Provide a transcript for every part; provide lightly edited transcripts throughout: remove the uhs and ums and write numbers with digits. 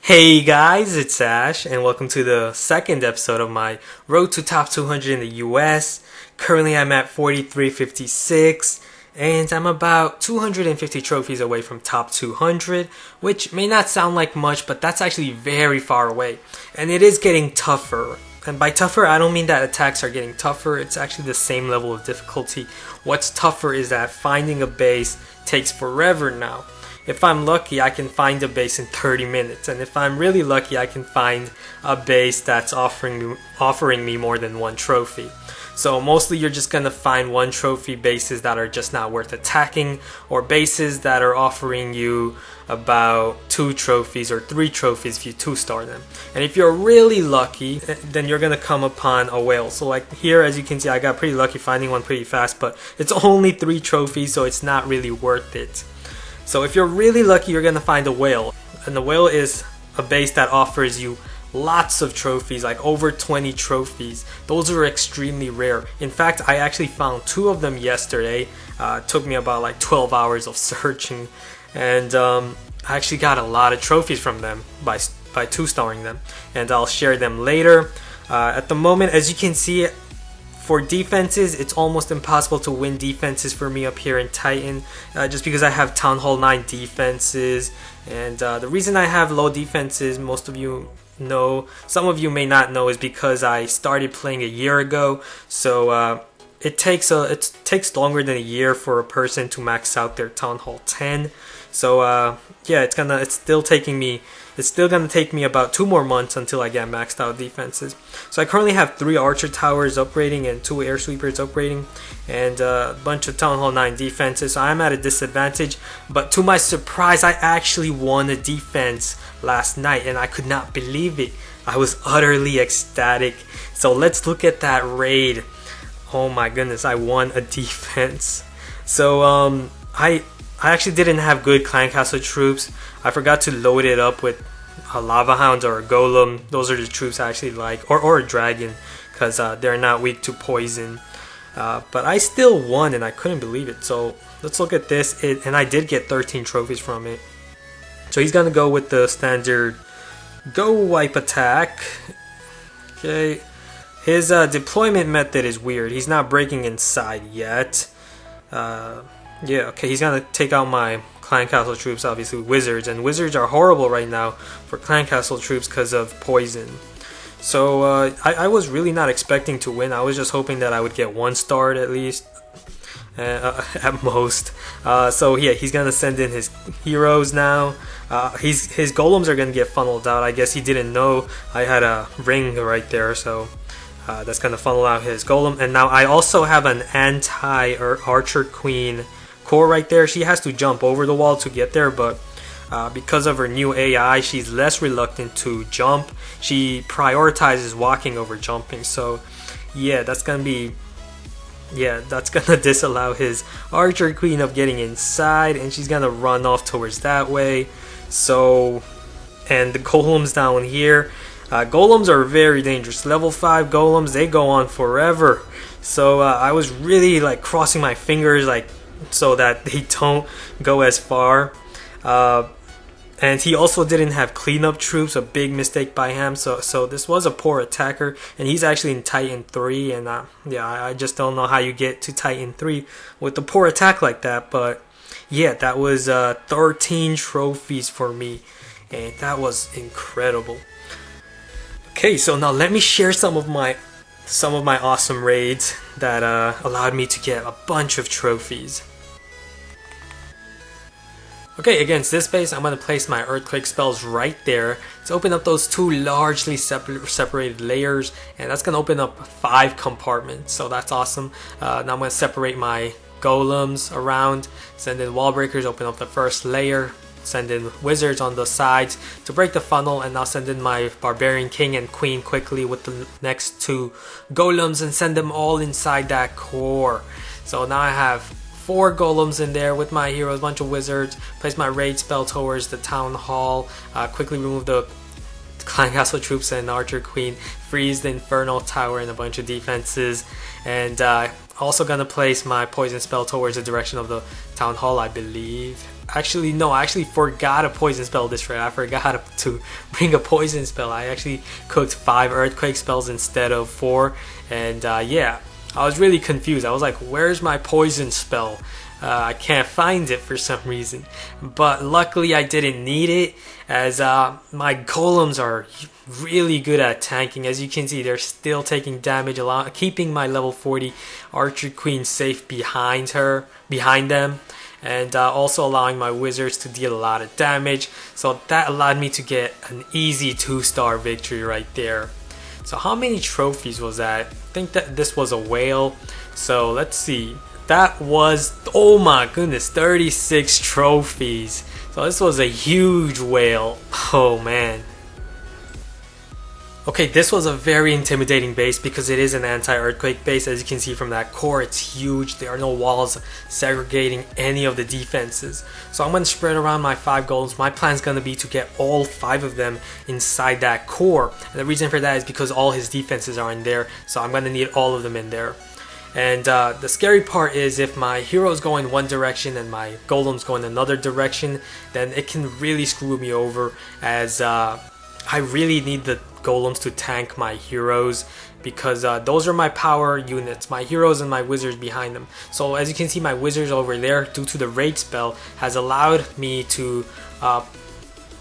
Hey guys, it's Ash, and welcome to the second episode of my Road to Top 200 in the US. Currently I'm at 4356, and I'm about 250 trophies away from top 200, which may not sound like much, but that's actually very far away. And it is getting tougher. And by tougher, I don't mean that attacks are getting tougher, it's actually the same level of difficulty. What's tougher is that finding a base takes forever now. If I'm lucky, I can find a base in 30 minutes, and if I'm really lucky, I can find a base that's offering me more than one trophy. So mostly you're just gonna find one trophy bases that are just not worth attacking, or bases that are offering you about 2 trophies or 3 trophies if you 2-star them. And if you're really lucky, then you're gonna come upon a whale. So like here, as you can see, I got pretty lucky finding one pretty fast, but it's only 3 trophies, so it's not really worth it. So if you're really lucky, you're gonna find a whale, and the whale is a base that offers you lots of trophies, like over 20 trophies. Those are extremely rare. In fact, I actually found 2 of them yesterday. It took me about like 12 hours of searching, and I actually got a lot of trophies from them by 2-starring them, and I'll share them later. At the moment, as you can see, for defenses, it's almost impossible to win defenses for me up here in Titan, just because I have Town Hall 9 defenses. And the reason I have low defenses, most of you know, some of you may not know, is because I started playing a year ago. So it takes longer than a year for a person to max out their Town Hall 10. So yeah, it's still gonna take me about 2 more months until I get maxed out defenses. So I currently have 3 archer towers upgrading and 2 air sweepers upgrading, and a bunch of Town Hall 9 defenses. So I'm at a disadvantage, but to my surprise, I actually won a defense last night, and I could not believe it. I was utterly ecstatic. So let's look at that raid. Oh my goodness, I won a defense. So I actually didn't have good Clan Castle troops. I forgot to load it up with a Lava Hound or a Golem. Those are the troops I actually like, or a Dragon, because they're not weak to poison. But I still won, and I couldn't believe it. So let's look at this, and I did get 13 trophies from it. So he's gonna go with the standard Go Wipe attack. Okay, his deployment method is weird. He's not breaking inside yet. Yeah, okay, he's gonna take out my Clan Castle troops, obviously wizards, and wizards are horrible right now for Clan Castle troops because of poison. So I was really not expecting to win. I was just hoping that I would get 1 star at least, at most. So yeah, he's gonna send in his heroes now. His golems are gonna get funneled out. I guess he didn't know I had a ring right there, so that's gonna funnel out his golem. And now I also have an anti-archer queen core right there. She has to jump over the wall to get there, but because of her new AI, she's less reluctant to jump. She prioritizes walking over jumping. So yeah, that's gonna disallow his archer queen of getting inside, and she's gonna run off towards that way. So, and the golems down here, golems are very dangerous. Level 5 golems, they go on forever. So I was really like crossing my fingers, like, so that they don't go as far. And he also didn't have cleanup troops, a big mistake by him. So this was a poor attacker, and he's actually in Titan 3. And yeah, I just don't know how you get to Titan 3 with a poor attack like that. But yeah, that was 13 trophies for me, and that was incredible. Okay, so now let me share some of my awesome raids that allowed me to get a bunch of trophies. Okay, against this base, I'm going to place my Earthquake spells right there to open up those 2 largely separated layers, and that's going to open up 5 compartments, so that's awesome. Now I'm going to separate my golems around, send in wall breakers, open up the first layer, send in wizards on the sides to break the funnel, and now send in my Barbarian King and Queen quickly with the next 2 golems and send them all inside that core. So now I have 4 golems in there with my heroes, bunch of wizards, place my raid spell towards the town hall, quickly remove the Clan Castle troops and Archer Queen, freeze the Infernal Tower and a bunch of defenses, and Also gonna place my poison spell towards the direction of the town hall, I believe. Actually, no, I actually forgot a poison spell this raid. I forgot to bring a poison spell. I actually cooked 5 earthquake spells instead of 4. And yeah, I was really confused. I was like, where's my poison spell? I can't find it for some reason. But luckily I didn't need it, as my golems are really good at tanking. As you can see, they're still taking damage, keeping my level 40 archer queen safe behind them, and also allowing my wizards to deal a lot of damage. So that allowed me to get an easy 2-star victory right there. So how many trophies was that? I think that this was a whale. So let's see. That was, oh my goodness, 36 trophies. So this was a huge whale. Oh man. Okay, this was a very intimidating base because it is an anti-earthquake base. As you can see from that core, it's huge. There are no walls segregating any of the defenses. So I'm going to spread around my 5 golems. My plan is going to be to get all 5 of them inside that core. And the reason for that is because all his defenses are in there. So I'm going to need all of them in there. And the scary part is if my heroes go in one direction and my golems go in another direction, then it can really screw me over, as I really need the golems to tank my heroes, because those are my power units, my heroes and my wizards behind them. So as you can see, my wizards over there, due to the raid spell, has allowed me to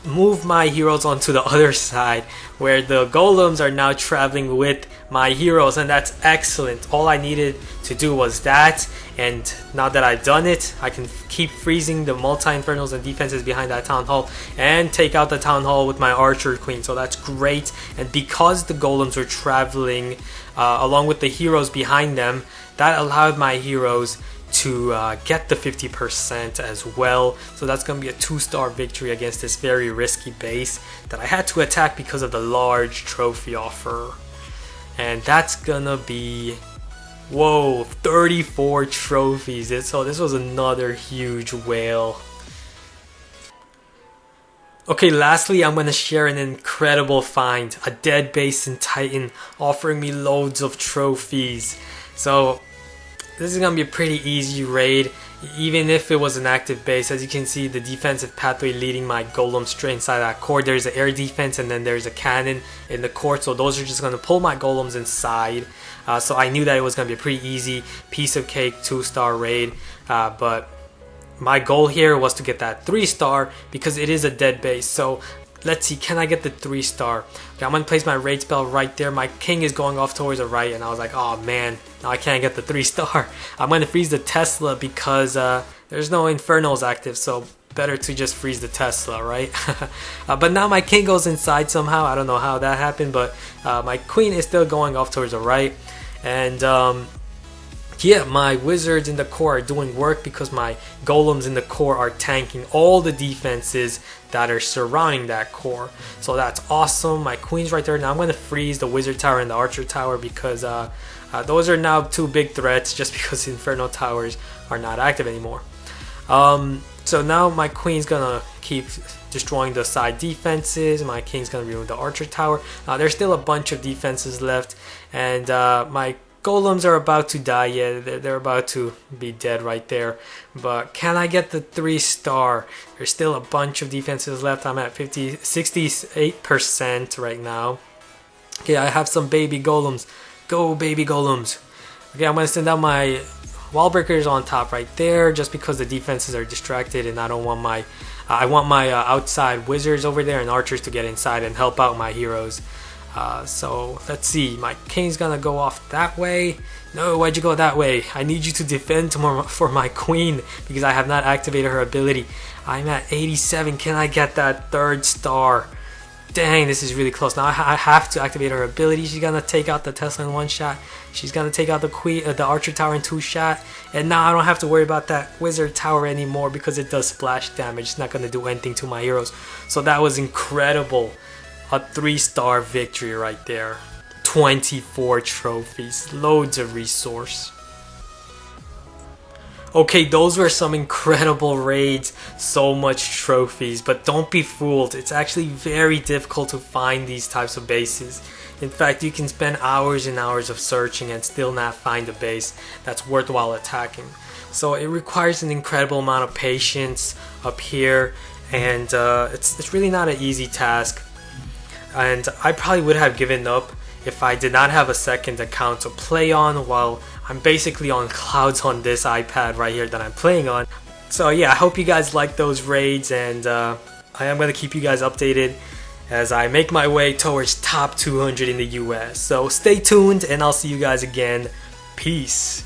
move my heroes onto the other side, where the golems are now traveling with my heroes, and that's excellent. All I needed to do was that, and now that I've done it, I can keep freezing the multi-infernals and defenses behind that town hall and take out the town hall with my archer queen. So that's great. And because the golems were traveling along with the heroes behind them, that allowed my heroes to get the 50% as well. So that's going to be a 2-star victory against this very risky base that I had to attack because of the large trophy offer. And that's gonna be, whoa, 34 trophies. So this was another huge whale. Okay, lastly, I'm gonna share an incredible find, a dead base in Titan offering me loads of trophies. So this is gonna be a pretty easy raid, even if it was an active base. As you can see, the defensive pathway leading my golem straight inside that core. There's an air defense and then there's a cannon in the core, so those are just gonna pull my golems inside. So I knew that it was gonna be a pretty easy piece of cake 2-star raid, but my goal here was to get that 3-star because it is a dead base. So let's see, can I get the 3-star? Okay, I'm gonna place my raid spell right there. My king is going off towards the right, and I was like, oh man, now I can't get the 3-star. I'm gonna freeze the Tesla because there's no infernals active, so better to just freeze the Tesla, right? But now my king goes inside somehow. I don't know how that happened, but my queen is still going off towards the right. And yeah, my wizards in the core are doing work because my golems in the core are tanking all the defenses that are surrounding that core. So that's awesome. My queen's right there. Now I'm going to freeze the wizard tower and the archer tower because those are now 2 big threats just because inferno towers are not active anymore. So now my queen's going to keep destroying the side defenses. My king's going to remove the archer tower. There's still a bunch of defenses left, and my golems are about to die. Yeah, they're about to be dead right there. But can I get the 3-star? There's still a bunch of defenses left. I'm at 68% right now. Okay, I have some baby golems. Go baby golems. Okay, I'm gonna send out my wall breakers on top right there, just because the defenses are distracted, and I don't want my I want my outside wizards over there and archers to get inside and help out my heroes. So let's see, my king's gonna go off that way. No, why'd you go that way? I need you to defend for my queen because I have not activated her ability. I'm at 87. Can I get that 3rd star? Dang, this is really close. Now I have to activate her ability. She's gonna take out the Tesla in 1 shot. She's gonna take out the queen, the archer tower in 2 shots. And now I don't have to worry about that wizard tower anymore because it does splash damage. It's not gonna do anything to my heroes. So that was incredible. A 3-star victory right there. 24 trophies, loads of resource. Okay, those were some incredible raids, so much trophies, but don't be fooled. It's actually very difficult to find these types of bases. In fact, you can spend hours and hours of searching and still not find a base that's worthwhile attacking. So it requires an incredible amount of patience up here, and it's really not an easy task. And I probably would have given up if I did not have a second account to play on while I'm basically on clouds on this iPad right here that I'm playing on. So yeah, I hope you guys like those raids, and I am going to keep you guys updated as I make my way towards top 200 in the US. So stay tuned, and I'll see you guys again. Peace.